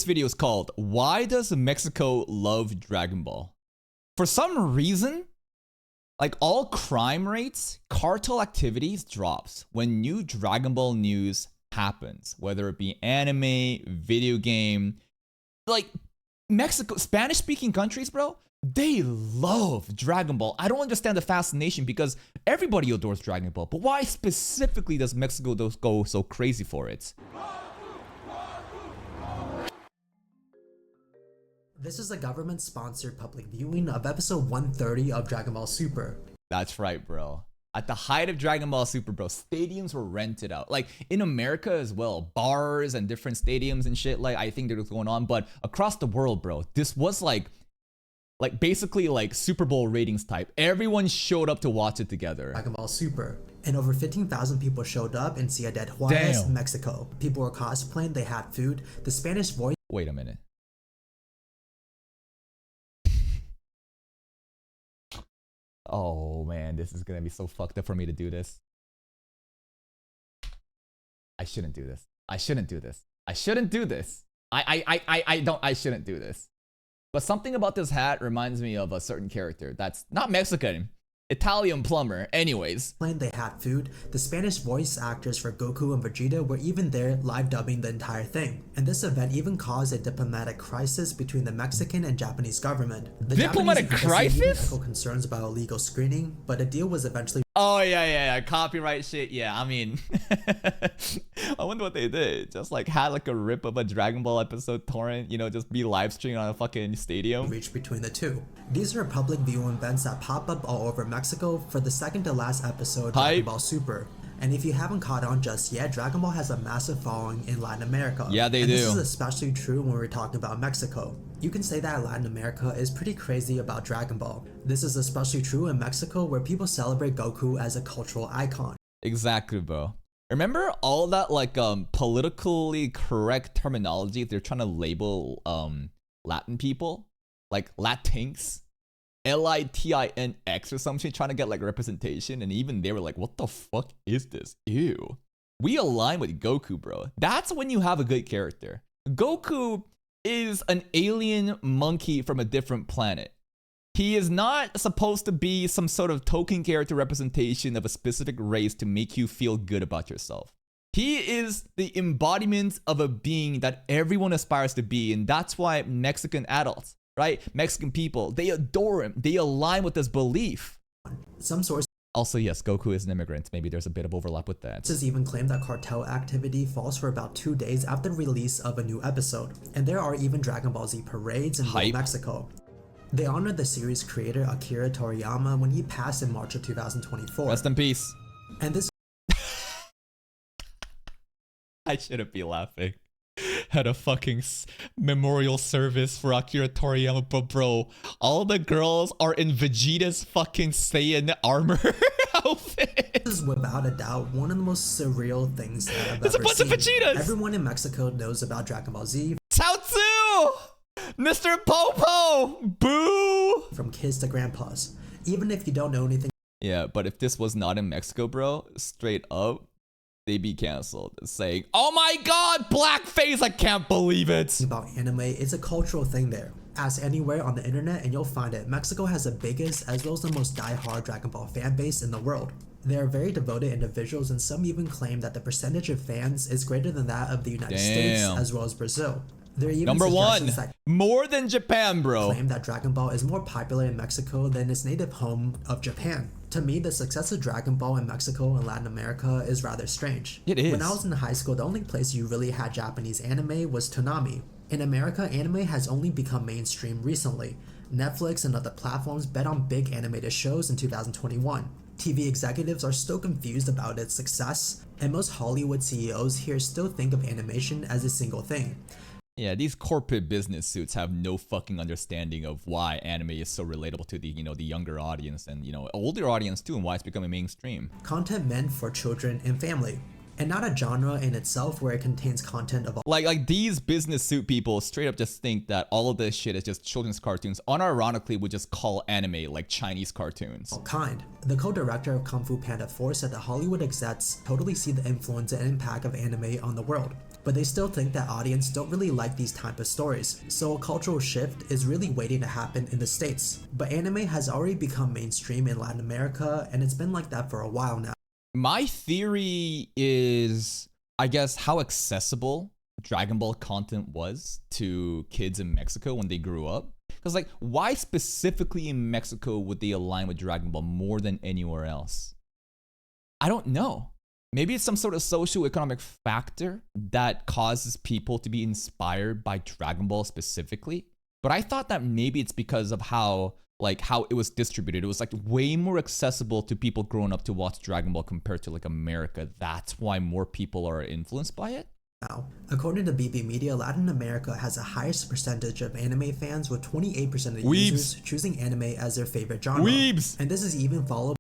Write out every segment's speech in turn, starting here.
video is called Why Does Mexico Love Dragon Ball? For some reason, like all crime rates, cartel activities drops when new Dragon Ball news happens, whether it be anime, video game. Like Mexico, Spanish speaking countries, bro, they love Dragon Ball. I don't understand the fascination because everybody adores Dragon Ball, but why specifically does Mexico go so crazy for it? This is a government-sponsored public viewing of episode 130 of Dragon Ball Super. That's right, bro. At the height of Dragon Ball Super, bro, stadiums were rented out. Like in America as well, bars and different stadiums and shit. Like I think that was going on, but across the world, bro, this was like basically like Super Bowl ratings type. Everyone showed up to watch it together. Dragon Ball Super. And over 15,000 people showed up in Ciudad Juarez, Damn. Mexico. People were cosplaying, they had food. The Spanish voice. Wait a minute. Oh man, this is gonna be so fucked up for me to do this. I shouldn't do this. I shouldn't do this. I shouldn't do this. I shouldn't do this. But something about this hat reminds me of a certain character that's not Mexican. Italian plumber. Anyways. They had food. The Spanish voice actors for Goku and Vegeta were even there live dubbing the entire thing. And this event even caused a diplomatic crisis between the Mexican and Japanese government. The diplomatic crisis? Concerns about illegal screening, but a deal was eventually. Oh yeah, copyright shit. Yeah, I mean, I wonder what they did. Just like had like a rip of a Dragon Ball episode torrent, you know, just be live streaming on a fucking stadium. Reach between the two. These are public viewing events that pop up all over Mexico for the second to last episode of Dragon Ball Super. And if you haven't caught on just yet, Dragon Ball has a massive following in Latin America. Yeah, they do. This is especially true when we're talking about Mexico. You can say that Latin America is pretty crazy about Dragon Ball. This is especially true in Mexico, where people celebrate Goku as a cultural icon. Exactly, bro. Remember all that like politically correct terminology they're trying to label Latin people? Like Latinx? L-I-T-I-N-X or something, trying to get like representation, and even they were like, what the fuck is this? Ew. We align with Goku, bro. That's when you have a good character. Goku is an alien monkey from a different planet. He is not supposed to be some sort of token character representation of a specific race to make you feel good about yourself. He is the embodiment of a being that everyone aspires to be, and that's why Mexican adults, right? Mexican people, they adore him. They align with this belief. Some sources also, yes, Goku is an immigrant. Maybe there's a bit of overlap with that. Even claim that cartel activity falls for about 2 days after the release of a new episode. And there are even Dragon Ball Z parades in Mexico. They honored the series creator Akira Toriyama when he passed in March of 2024. Rest in peace. And this I shouldn't be laughing. Had a fucking memorial service for Akira Toriyama, but bro, all the girls are in Vegeta's fucking Saiyan armor outfit. This is without a doubt one of the most surreal things that I've It's ever a bunch seen. of Vegetas! Everyone in Mexico knows about Dragon Ball Z. Cao Tzu! Mr. Popo! Boo! From kids to grandpas. Even if you don't know anything. Yeah, but if this was not in Mexico, bro, straight up, they be canceled, saying, oh my god, blackface, I can't believe it. About anime, it's a cultural thing there. Ask anywhere on the internet and you'll find it. Mexico has the biggest as well as the most die-hard Dragon Ball fan base in the world. They are very devoted individuals, and some even claim that the percentage of fans is greater than that of the United States as well as Brazil. There are even Number one, that more than Japan, bro. Claim that Dragon Ball is more popular in Mexico than its native home of Japan. To me, the success of Dragon Ball in Mexico and Latin America is rather strange. It is. When I was in high school, the only place you really had Japanese anime was Toonami. In America, anime has only become mainstream recently. Netflix and other platforms bet on big animated shows in 2021. TV executives are still confused about its success, and most Hollywood CEOs here still think of animation as a single thing. Yeah, these corporate business suits have no fucking understanding of why anime is so relatable to the, you know, the younger audience and, you know, older audience too, and why it's becoming mainstream. Content meant for children and family, and not a genre in itself where it contains content of all. Like these business suit people straight up just think that all of this shit is just children's cartoons. Unironically, would just call anime like Chinese cartoons. Kind. The co-director of Kung Fu Panda 4 said that Hollywood execs totally see the influence and impact of anime on the world. but they still think that audience don't really like these type of stories, so a cultural shift is really waiting to happen in the States. But anime has already become mainstream in Latin America, and it's been like that for a while now. My theory is, I guess, how accessible Dragon Ball content was to kids in Mexico when they grew up. Because, like, why specifically in Mexico would they align with Dragon Ball more than anywhere else? I don't know. Maybe it's some sort of socio-economic factor that causes people to be inspired by Dragon Ball specifically. But I thought that maybe it's because of how it was distributed. It was like way more accessible to people growing up to watch Dragon Ball compared to like America. That's why more people are influenced by it. Now, according to BB Media, Latin America has the highest percentage of anime fans, with 28% of users choosing anime as their favorite genre. Weebs. And this is even followed.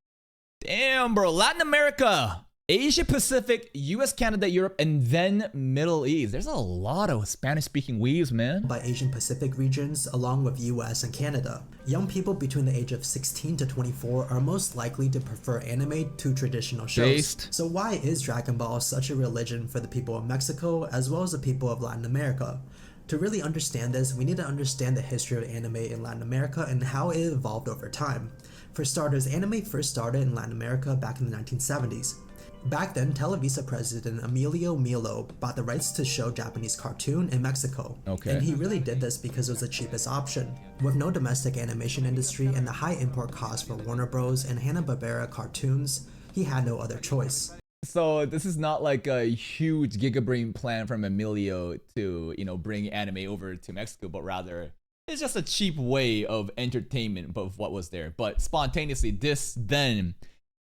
Damn, bro. Latin America, Asia Pacific, US, Canada, Europe, and then Middle East. There's a lot of Spanish-speaking weebs, man. By Asian Pacific regions, along with US and Canada. Young people between the age of 16 to 24 are most likely to prefer anime to traditional shows. So why is Dragon Ball such a religion for the people of Mexico as well as the people of Latin America? To really understand this, we need to understand the history of anime in Latin America and how it evolved over time. For starters, anime first started in Latin America back in the 1970s. Back then, Televisa president Emilio Milo bought the rights to show Japanese cartoon in Mexico. And he really did this because it was the cheapest option. With no domestic animation industry and the high import costs for Warner Bros. And Hanna-Barbera cartoons, he had no other choice. So this is not like a huge gigabrain plan from Emilio to, you know, bring anime over to Mexico, but rather it's just a cheap way of entertainment of what was there. But spontaneously, this then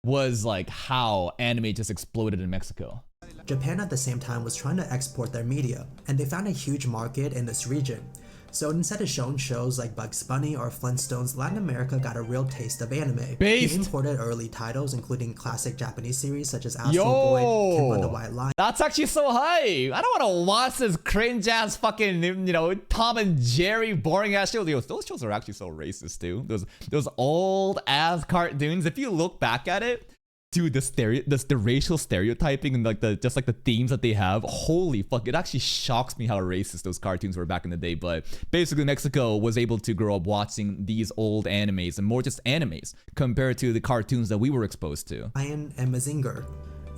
was like how anime just exploded in Mexico. Japan at the same time was trying to export their media, and they found a huge market in this region. So instead of showing shows like Bugs Bunny or Flintstones, Latin America got a real taste of anime. They imported early titles, including classic Japanese series such as Astro Boy, Kimba the White Lion. That's actually so hype. I don't want to watch this cringe ass fucking, you know, Tom and Jerry boring ass shows. Those shows are actually so racist too. Those old ass cartoons. If you look back at it, dude, the racial stereotyping and like the themes that they have, holy fuck, it actually shocks me how racist those cartoons were back in the day. But basically Mexico was able to grow up watching these old animes, and more just animes compared to the cartoons that we were exposed to. Lion and Mazinger.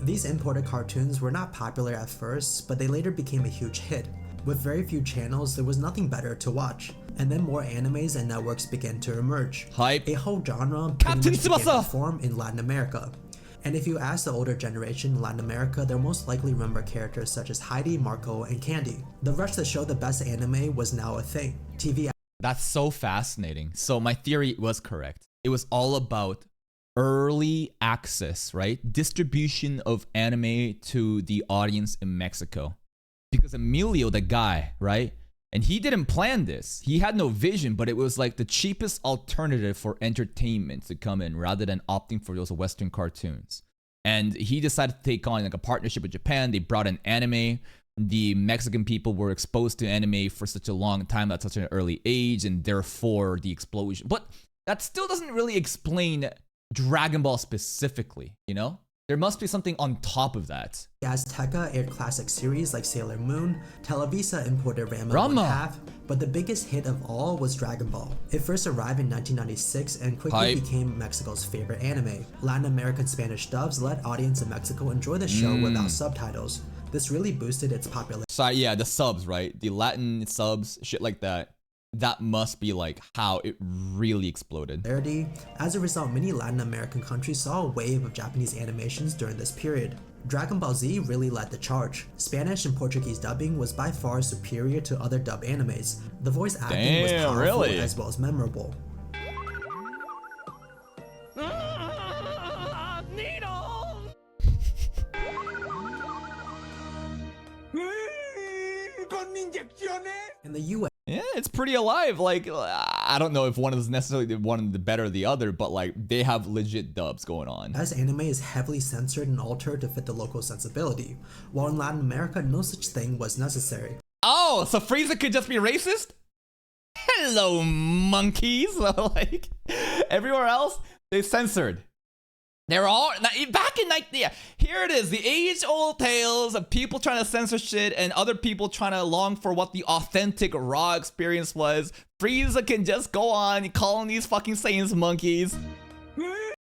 These imported cartoons were not popular at first, but they later became a huge hit. With very few channels, there was nothing better to watch. And then more animes and networks began to emerge. Hype. A whole genre began to form in Latin America. And if you ask the older generation in Latin America, they'll most likely remember characters such as Heidi, Marco, and Candy. The rush to show the best anime was now a thing. TV. That's so fascinating. So my theory was correct. It was all about early access, right? Distribution of anime to the audience in Mexico. Because Emilio, the guy, right? And he didn't plan this. He had no vision, but it was like the cheapest alternative for entertainment to come in rather than opting for those Western cartoons. And he decided to take on like a partnership with Japan. They brought in anime. The Mexican people were exposed to anime for such a long time at such an early age, and therefore the explosion. But that still doesn't really explain Dragon Ball specifically, you know? There must be something on top of that. Azteca aired classic series like Sailor Moon. Televisa imported Ranma 1/2, but the biggest hit of all was Dragon Ball. It first arrived in 1996 and quickly became Mexico's favorite anime. Latin American Spanish dubs let audience in Mexico enjoy the show without subtitles. This really boosted its popularity. So yeah, the subs, right? The Latin subs, shit like that. That must be like how it really exploded. As a result, many Latin American countries saw a wave of Japanese animations during this period. Dragon Ball Z really led the charge. Spanish and Portuguese dubbing was by far superior to other dub animes. The voice acting was powerful as well as memorable. In the US, yeah, it's pretty alive. Like, I don't know if one is necessarily one the better or the other, but like they have legit dubs going on. As anime is heavily censored and altered to fit the local sensibility, while in Latin America no such thing was necessary. Oh, so Frieza could just be racist? Hello, monkeys. Like everywhere else, they censored. They're all back in yeah. Here it is, the age-old tales of people trying to censor shit and other people trying to long for what the authentic raw experience was. Frieza can just go on calling these fucking Saiyans monkeys.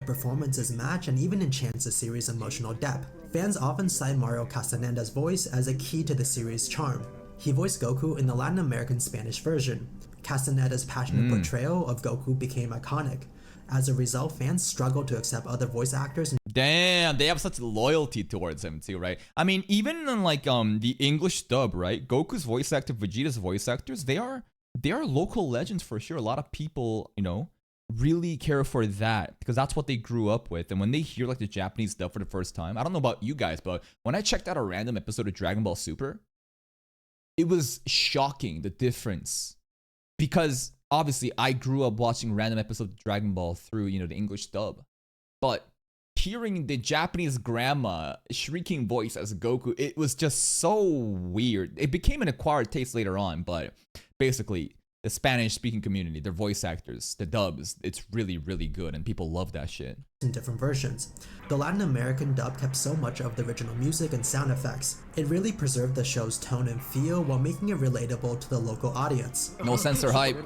Performances match and even enchants the series' emotional depth. Fans often cite Mario Castaneda's voice as a key to the series' charm. He voiced Goku in the Latin American Spanish version. Castaneda's passionate portrayal of Goku became iconic. As a result, fans struggle to accept other voice actors. Damn, they have such loyalty towards him too, right? I mean, even in like the English dub, right? Goku's voice actor, Vegeta's voice actors, they are local legends for sure. A lot of people, you know, really care for that because that's what they grew up with. And when they hear like the Japanese dub for the first time, I don't know about you guys, but when I checked out a random episode of Dragon Ball Super, it was shocking the difference because obviously I grew up watching random episodes of Dragon Ball through, you know, the English dub, but hearing the Japanese grandma shrieking voice as Goku, it was just so weird. It became an acquired taste later on, but basically the Spanish-speaking community, their voice actors, the dubs, it's really, really good, and people love that shit. In different versions. The Latin American dub kept so much of the original music and sound effects. It really preserved the show's tone and feel while making it relatable to the local audience. No censor hype.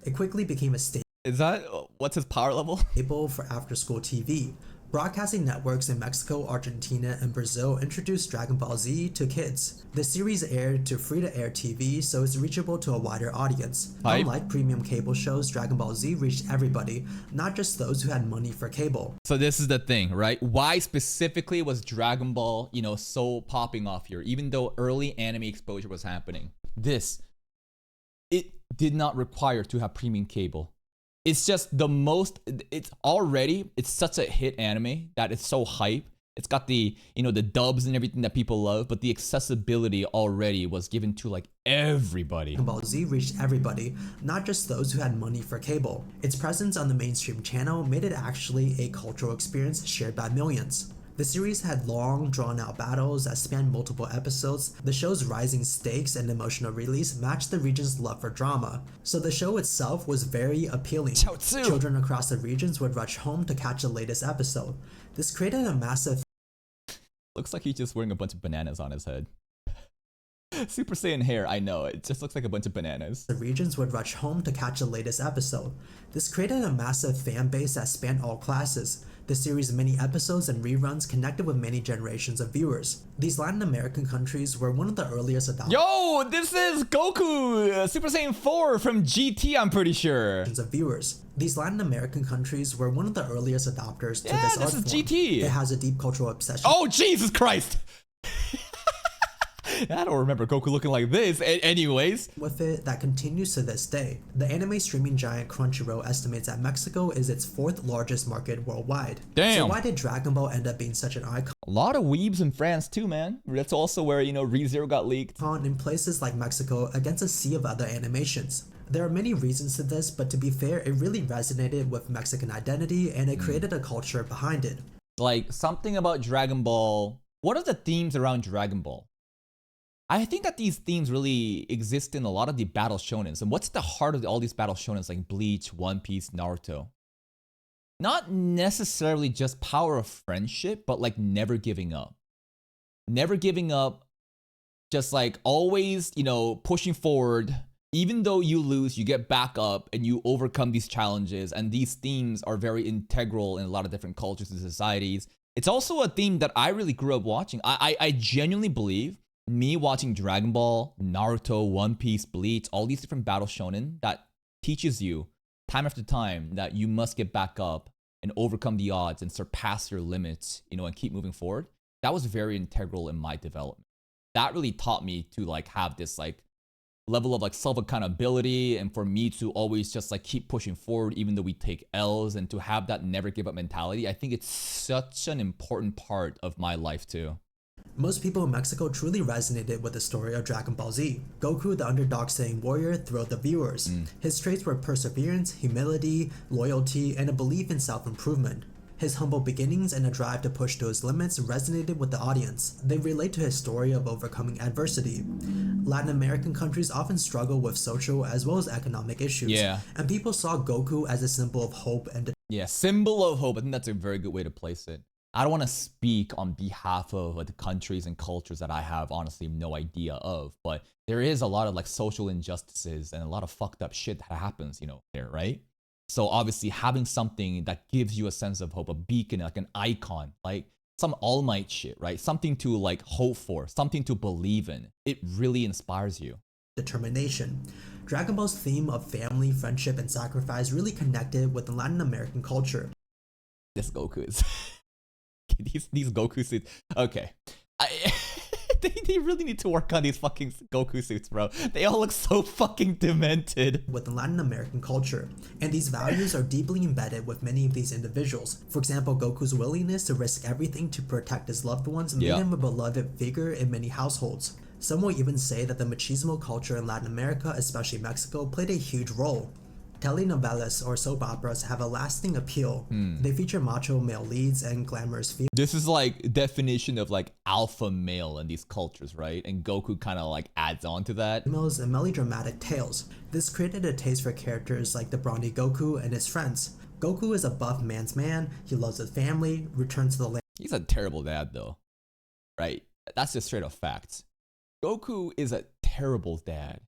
It quickly became a Is that, what's his power level? staple for after-school TV. Broadcasting networks in Mexico, Argentina, and Brazil introduced Dragon Ball Z to kids. The series aired to free-to-air TV, so it's reachable to a wider audience. Hype. Unlike premium cable shows, Dragon Ball Z reached everybody, not just those who had money for cable. So this is the thing, right? Why specifically was Dragon Ball, you know, so popping off here, even though early anime exposure was happening? It did not require to have premium cable. It's just the most, it's such a hit anime that it's so hype. It's got the, you know, the dubs and everything that people love, but the accessibility already was given to like everybody. Dragon Ball Z reached everybody, not just those who had money for cable. Its presence on the mainstream channel made it actually a cultural experience shared by millions. The series had long, drawn-out battles that spanned multiple episodes. The show's rising stakes and emotional release matched the region's love for drama, so the show itself was very appealing. Children across the regions would rush home to catch the latest episode. This created a massive... Looks like he's just wearing a bunch of bananas on his head. Super Saiyan hair, I know, it just looks like a bunch of bananas. The regions would rush home to catch the latest episode. This created a massive fan base that spanned all classes. The series' many episodes and reruns connected with many generations of viewers. These Latin American countries were one of the earliest adopters. Yo, this is Goku, Super Saiyan 4 from GT, I'm pretty sure. Of viewers. These Latin American countries were one of the earliest adopters to Yeah, this art this is form. GT. It has a deep cultural obsession. Oh, Jesus Christ! I don't remember Goku looking like this. Anyways. With it that continues to this day. The anime streaming giant Crunchyroll estimates that Mexico is its 4th largest market worldwide. Damn. So why did Dragon Ball end up being such an icon A lot of weebs in France too, man. That's also where, you know, ReZero got leaked. in places like Mexico against a sea of other animations? There are many reasons to this, but to be fair, it really resonated with Mexican identity and it created a culture behind it. Like, something about Dragon Ball. What are the themes around Dragon Ball? I think that these themes really exist in a lot of the battle shonens. And what's the heart of all these battle shonens like Bleach, One Piece, Naruto? Not necessarily just power of friendship, but like never giving up. Never giving up, just like always, you know, pushing forward. Even though you lose, you get back up and you overcome these challenges. And these themes are very integral in a lot of different cultures and societies. It's also a theme that I really grew up watching. I genuinely believe me watching Dragon Ball, Naruto, One Piece, Bleach, all these different battle shonen that teaches you time after time that you must get back up and overcome the odds and surpass your limits, you know, and keep moving forward. That was very integral in my development. That really taught me to like have this like level of like self-accountability and for me to always just like keep pushing forward even though we take L's and to have that never give up mentality. I think it's such an important part of my life too. Most people in Mexico truly resonated with the story of Dragon Ball Z. Goku, the underdog Saiyan warrior, thrilled the viewers. His traits were perseverance, humility, loyalty, and a belief in self-improvement. His humble beginnings and a drive to push to his limits resonated with the audience. They relate to his story of overcoming adversity. Latin American countries often struggle with social as well as economic issues, Yeah. and people saw Goku as a symbol of hope and Yeah, symbol of hope. I think that's a very good way to place it. I don't want to speak on behalf of like, the countries and cultures that I have honestly no idea of, but there is a lot of like social injustices and a lot of fucked up shit that happens, you know, there, right? So obviously having something that gives you a sense of hope, a beacon, like an icon, like some All Might shit, right? Something to like hope for, something to believe in. It really inspires you. determination. Dragon Ball's theme of family, friendship, and sacrifice really connected with the Latin American culture. This Goku is these Goku suits. Okay. They really need to work on these fucking Goku suits, bro. They all look so fucking demented. With the Latin American culture, and these values are deeply embedded with many of these individuals. For example, Goku's willingness to risk everything to protect his loved ones made him a beloved figure in many households. Some will even say that the machismo culture in Latin America, especially Mexico, played a huge role. Telenovelas or soap operas have a lasting appeal. They feature macho male leads and glamorous This is like definition of like alpha male in these cultures, right? And Goku kind of like adds on to that. females and melodramatic tales. This created a taste for characters like the brawny Goku and his friends. Goku is a buff man's man, he loves his family, returns to the land. He's a terrible dad though, right? That's just straight up facts. Goku is a terrible dad.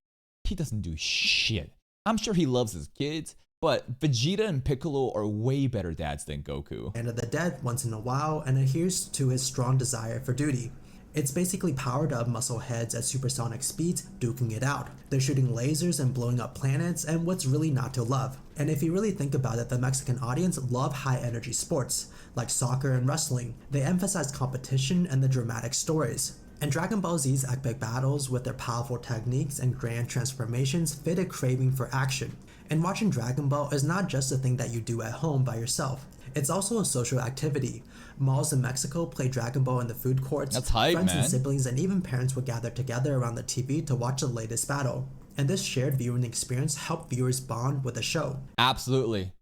He doesn't do shit. I'm sure he loves his kids, but Vegeta and Piccolo are way better dads than Goku. And of the dead once in a while and adheres to his strong desire for duty. It's basically powered up muscle heads at supersonic speeds, duking it out. They're shooting lasers and blowing up planets, and what's really not to love? And if you really think about it, the Mexican audience love high energy sports, like soccer and wrestling. They emphasize competition and the dramatic stories. And Dragon Ball Z's epic battles with their powerful techniques and grand transformations fit a craving for action. And watching Dragon Ball is not just a thing that you do at home by yourself. It's also a social activity. Malls in Mexico play Dragon Ball in the food courts. That's hype, Friends man. and siblings and even parents would gather together around the TV to watch the latest battle. And this shared viewing experience helped viewers bond with the show. Absolutely.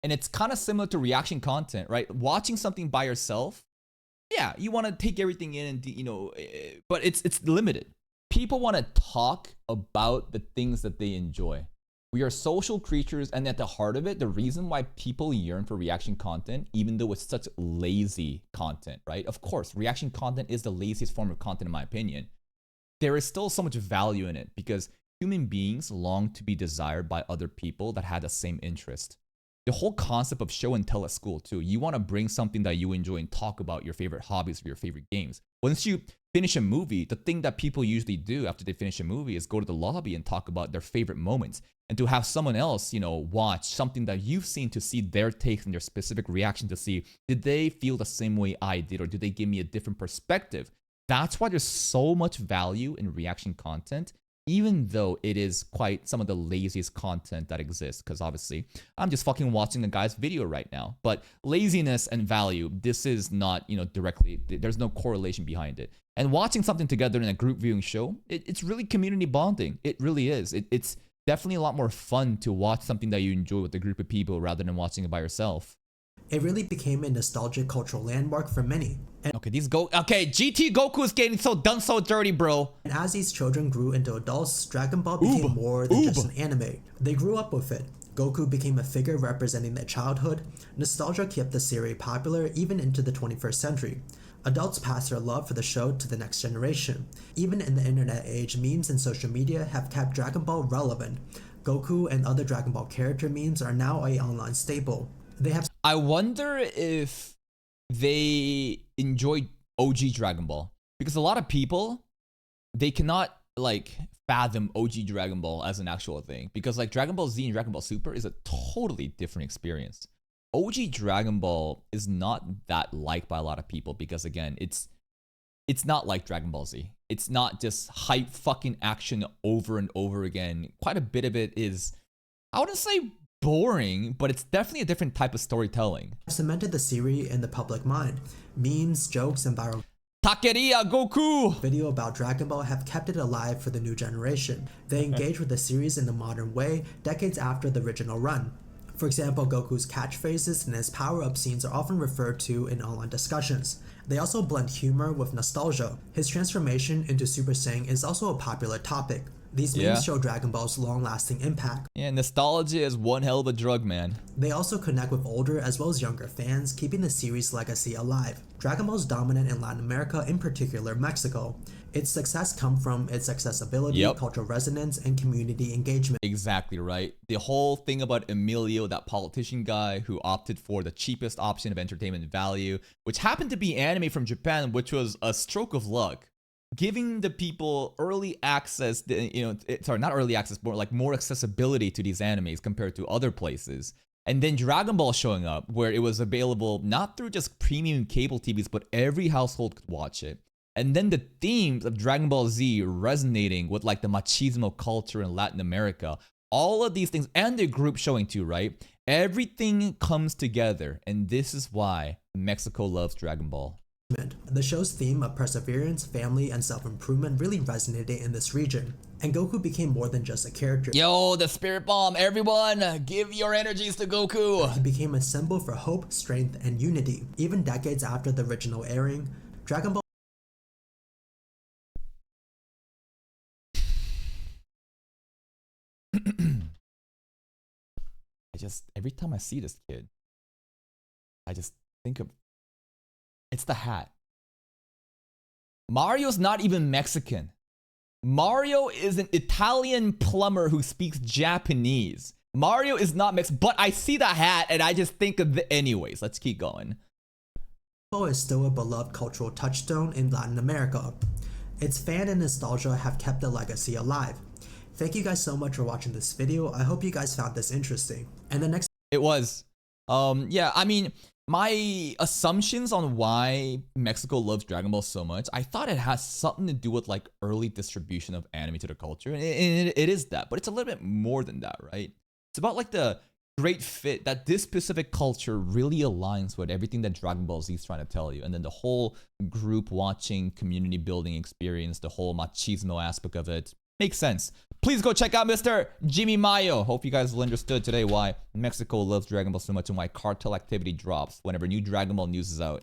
And it's kind of similar to reaction content, right? Watching something by yourself, yeah, you want to take everything in and, you know, but it's limited. People want to talk about the things that they enjoy. We are social creatures, and at the heart of it, the reason why people yearn for reaction content, even though it's such lazy content, right? Of course, reaction content is the laziest form of content in my opinion. There is still so much value in it because human beings long to be desired by other people that had the same interest. The whole concept of show and tell at school too. You want to bring something that you enjoy and talk about your favorite hobbies or your favorite games. Once you finish a movie, the thing that people usually do after they finish a movie is go to the lobby and talk about their favorite moments. And to have someone else, you know, watch something that you've seen to see their takes and their specific reaction to see, did they feel the same way I did or did they give me a different perspective? That's why there's so much value in reaction content, even though it is quite some of the laziest content that exists, because obviously I'm just fucking watching the guy's video right now. But laziness and value, this is not, you know, directly, there's no correlation behind it. And watching something together in a group viewing show, it's really community bonding. It really is. It's definitely a lot more fun to watch something that you enjoy with a group of people rather than watching it by yourself. It really became a nostalgic cultural landmark for many. And GT Goku is getting done so dirty, bro. as these children grew into adults, Dragon Ball became more than just an anime. They grew up with it. Goku became a figure representing their childhood. Nostalgia kept the series popular even into the 21st century. Adults passed their love for the show to the next generation. Even in the internet age, memes and social media have kept Dragon Ball relevant. Goku and other Dragon Ball character memes are now an online staple. I wonder if they enjoy OG Dragon Ball, because a lot of people, they cannot like fathom OG Dragon Ball as an actual thing, because like Dragon Ball Z and Dragon Ball Super is a totally different experience. OG Dragon Ball is not that liked by a lot of people because again, it's not like Dragon Ball Z. It's not just hype fucking action over and over again. Quite a bit of it is, I wouldn't say boring, but it's definitely a different type of storytelling. cemented the series in the public mind. Memes, jokes, and viral Takeria Goku! video about Dragon Ball have kept it alive for the new generation. They engage with the series in a modern way, decades after the original run. For example, Goku's catchphrases and his power-up scenes are often referred to in online discussions. They also blend humor with nostalgia. His transformation into Super Saiyan is also a popular topic. These memes show Dragon Ball's long-lasting impact. Yeah, nostalgia is one hell of a drug, man. They also connect with older as well as younger fans, keeping the series' legacy alive. Dragon Ball is dominant in Latin America, in particular Mexico. Its success comes from its accessibility, cultural resonance, and community engagement. Exactly right. The whole thing about Emilio, that politician guy who opted for the cheapest option of entertainment value, which happened to be anime from Japan, which was a stroke of luck. Giving the people early access, not early access, more accessibility to these animes compared to other places. And then Dragon Ball showing up, where it was available not through just premium cable TVs, but every household could watch it. And then the themes of Dragon Ball Z resonating with like the machismo culture in Latin America. All of these things, and the group showing too, right? Everything comes together, and this is why Mexico loves Dragon Ball. The show's theme of perseverance, family, and self-improvement really resonated in this region, and Goku became more than just a character. Yo, the Spirit Bomb, everyone, give your energies to Goku! He became a symbol for hope, strength, and unity. Even decades after the original airing, Dragon Ball every time I see this kid, I just think of, it's the hat. Mario's not even Mexican. Mario is an Italian plumber who speaks Japanese. Mario is not Mexican, but I see the hat and I just think of anyways, let's keep going. Is still a beloved cultural touchstone in Latin America. Its fan and nostalgia have kept the legacy alive. Thank you guys so much for watching this video. I hope you guys found this interesting. And the next It was. Yeah, I mean, my assumptions on why Mexico loves Dragon Ball so much, I thought it has something to do with like early distribution of anime to the culture. And it is that, but it's a little bit more than that, right? It's about like the great fit that this specific culture really aligns with everything that Dragon Ball Z is trying to tell you. And then the whole group watching, community building experience, the whole machismo aspect of it makes sense. Please go check out Mr. Jimmy Mayo. Hope you guys will understood today why Mexico loves Dragon Ball so much and why cartel activity drops whenever new Dragon Ball news is out.